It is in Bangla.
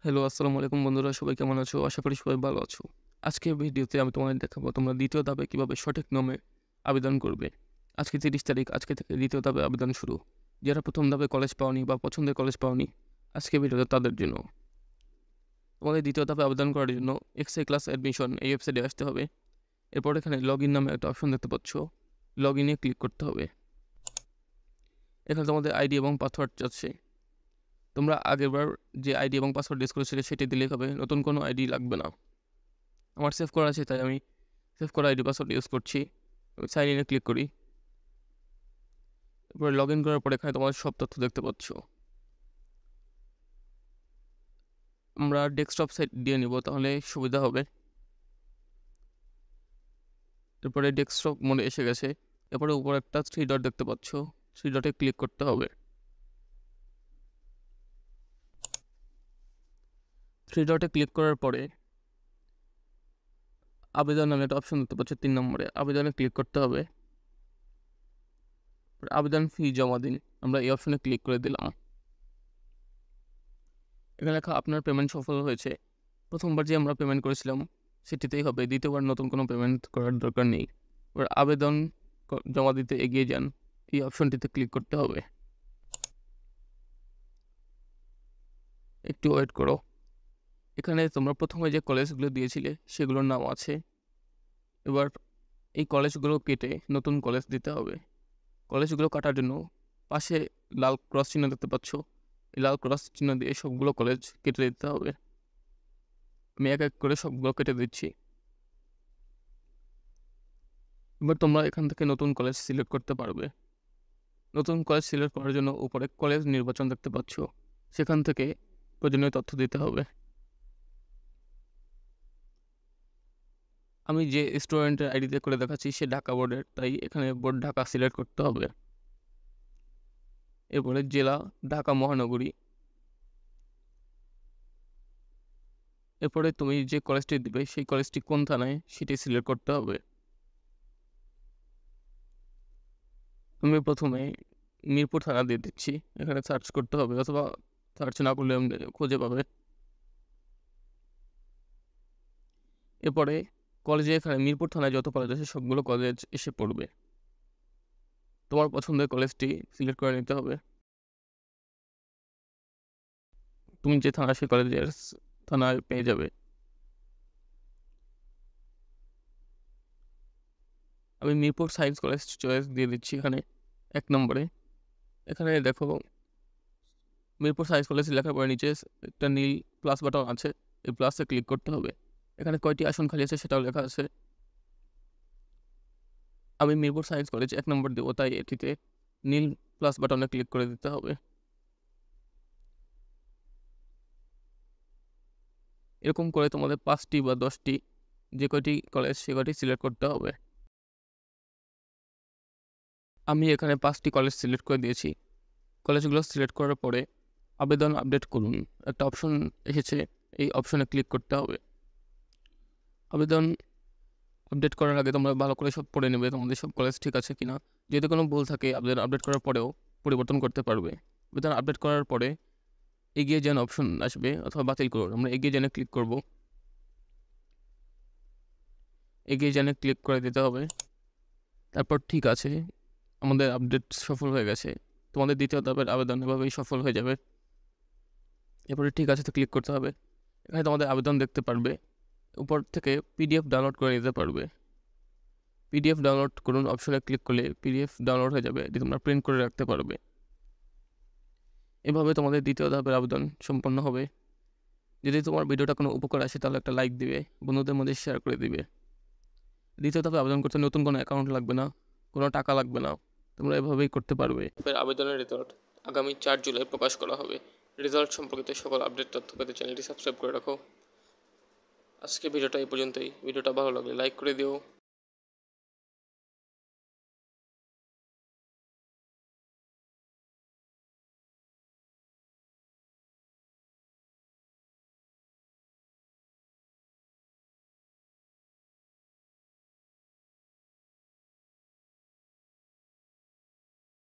হ্যালো, আসসালামু আলাইকুম বন্ধুরা। সবাই কেমন আছো? আশা করি সবাই ভালো আছো। আজকের ভিডিওতে আমি তোমাদের দেখাবো তোমরা ২য় ধাপে কিভাবে সঠিক নিয়মে আবেদন করবে। আজকে ৩০ তারিখ, আজকে থেকে ২য় ধাপে আবেদন শুরু। যারা ১ম ধাপে কলেজ পাওনি বা পছন্দের কলেজ পাওনি, আজকের ভিডিওটা তাদের জন্য। তোমাদের ২য় ধাপে আবেদন করার জন্য এক্সএ ক্লাস অ্যাডমিশন এই ওয়েবসাইটে আসতে হবে। এরপর এখানে লগইন নামে একটা অপশন দেখতে পাচ্ছ। লগইনে ক্লিক করতে হবে। এখানে তোমাদের আইডি এবং পাসওয়ার্ড চাচ্ছে। তোমরা আগেরবার যে আইডি এবং পাসওয়ার্ড ইউজ করেছিলে সেটি দিলেই হবে, নতুন কোনো আইডি লাগবে না। আমার সেভ করা আছে তাই আমি সেভ করা আইডি পাসওয়ার্ড ইউজ করছি। আমি সাইন ইনে ক্লিক করি। এরপরে লগ ইন করার পর এখানে তোমার সব তথ্য দেখতে পাচ্ছ। আমরা ডেস্কটপ সাইট দিয়ে নিব, তাহলে সুবিধা হবে। এরপরে ডেস্কটপ মোডে এসে গেছে। এরপরে উপরে একটা 3 ডট দেখতে পাচ্ছ, 3 ডটে ক্লিক করতে হবে। 3 ডটে ক্লিক করার পরে আবেদন নামে একটা অপশন দেখতে পাচ্ছ 3 নম্বরে, আবেদনে ক্লিক করতে হবে। আবেদন ফি জমা দিন, আমরা এই অপশনে ক্লিক করে দিলাম। এখানে লেখা আপনার পেমেন্ট সফল হয়েছে। প্রথমবার যে আমরা পেমেন্ট করেছিলাম সেটিতেই হবে, দ্বিতীয়বার নতুন কোনো পেমেন্ট করার দরকার নেই। এবার আবেদন জমা দিতে এগিয়ে যান, এই অপশনটিতে ক্লিক করতে হবে। একটু ওয়েট করো। এখানে তোমরা প্রথমে যে কলেজগুলো দিয়েছিলে সেগুলোর নাম আছে। এবার এই কলেজগুলো কেটে নতুন কলেজ দিতে হবে। কলেজগুলো কাটার জন্য পাশে লাল ক্রস চিহ্ন দেখতে পাচ্ছ, এই লাল ক্রস চিহ্ন দিয়ে সবগুলো কলেজ কেটে দিতে হবে। আমি এক এক করে সবগুলো কেটে দিচ্ছি। এবার তোমরা এখান থেকে নতুন কলেজ সিলেক্ট করতে পারবে। নতুন কলেজ সিলেক্ট করার জন্য উপরে কলেজ নির্বাচন দেখতে পাচ্ছ, সেখান থেকে প্রয়োজনীয় তথ্য দিতে হবে। আমি যে স্টুডেন্টের আইডিতে করে দেখাচ্ছি সে ঢাকা বোর্ডের, তাই এখানে বোর্ড ঢাকা সিলেক্ট করতে হবে। এরপরে জেলা ঢাকা মহানগরী। এরপরে তুমি যে কলেজটি দিবে সেই কলেজটি কোন থানায় সেটি সিলেক্ট করতে হবে। আমি প্রথমে মিরপুর থানা দিয়ে দিচ্ছি। এখানে সার্চ করতে হবে, অথবা সার্চ না করলে খুঁজে পাবে। এরপরে কলেজে এখানে মিরপুর থানায় যত কলেজ আছে সবগুলো কলেজ এসে পড়বে। তোমার পছন্দের কলেজটি সিলেক্ট করে নিতে হবে। তুমি যে থানা সেই কলেজের থানায় পেয়ে যাবে। আমি মিরপুর সায়েন্স কলেজ চয়েস দিয়ে দিচ্ছি এখানে 1 নম্বরে। এখানে দেখো মিরপুর সায়েন্স কলেজ লেখার পরে নিচে একটা নীল প্লাস বাটন আছে, এই প্লাসে ক্লিক করতে হবে। এখানে কয়টি আসন খালি আছে সেটাও লেখা আছে। আমি মিরপুর সায়েন্স কলেজ 1 নম্বর দেবো, তাই এটিতে নীল প্লাস বাটনে ক্লিক করে দিতে হবে। এরকম করে তোমাদের 5টি বা 10টি যে কয়টি কলেজ সে কয়টি সিলেক্ট করতে হবে। আমি এখানে 5টি কলেজ সিলেক্ট করে দিয়েছি। কলেজগুলো সিলেক্ট করার পরে আবেদন আপডেট করুন একটা অপশন এসেছে, এই অপশনে ক্লিক করতে হবে। আবেদন আপডেট করার আগে তোমরা ভালো করে সব পড়ে নেবে তোমাদের সব কলেজ ঠিক আছে কিনা। যদি কোনো ভুল থাকে আবেদন আপডেট করার পরেও পরিবর্তন করতে পারবে। আবেদন আপডেট করার পরে এগিয়ে যান অপশন আসবে, অথবা বাতিল করুন, আমরা এগিয়ে যানে ক্লিক করব। এগিয়ে যানে ক্লিক করে দিতে হবে। তারপর ঠিক আছে, আমাদের আপডেট সফল হয়ে গেছে। তোমাদের 2য় ধাপের আবেদন এভাবেই সফল হয়ে যাবে। এরপরে ঠিক আছে তো ক্লিক করতে হবে। এখানে তোমাদের আবেদন দেখতে পারবে। উপর থেকে পিডিএফ ডাউনলোড করে নিতে পারবে। পিডিএফ ডাউনলোড করুন অপশনে ক্লিক করলে পিডিএফ ডাউনলোড হয়ে যাবে, এটি তোমরা প্রিন্ট করে রাখতে পারবে। এভাবে তোমাদের 2য় ধাপের আবেদন সম্পন্ন হবে। যদি তোমার ভিডিওটা কোনো উপকার আসে তাহলে একটা লাইক দিবে, বন্ধুদের মধ্যে শেয়ার করে দিবে। 2য় ধাপে আবেদন করতে নতুন কোনো অ্যাকাউন্ট লাগবে না, কোনো টাকা লাগবে না, তোমরা এভাবেই করতে পারবে। আবেদনের রেজাল্ট আগামী 4 জুলাই প্রকাশ করা হবে। রেজাল্ট সম্পর্কিত সকল আপডেট তথ্য পেতে চ্যানেলটি সাবস্ক্রাইব করে রাখো। আজকে ভিডিওটা এই পর্যন্তই। ভিডিওটা ভালো লাগলে লাইক করে দিও।